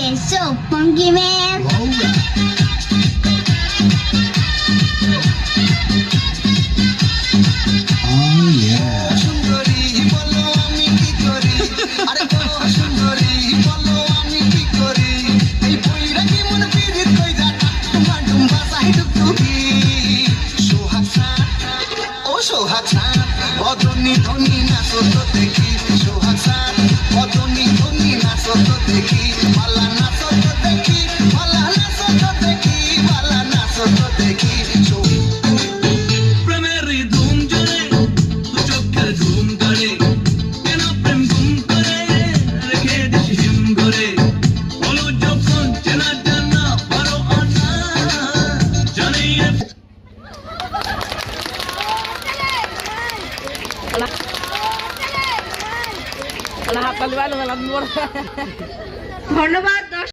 is so funky, man. Oh yeah. অধনি ধনি নাচো তো দেখি সোহাগ সাত অধনি ধনি নাচো তো দেখি পালা নাচো তো দেখি পালা নাচো তো দেখি পালা নাচো তো দেখি প্রেমের ধুম জোরে দু চোখের ধুম করে কেন প্রেম ধুম করে রেখে দিস হিম করে বলো যখন চেনা জানা পারো আনা জানি ধন্যবাদ।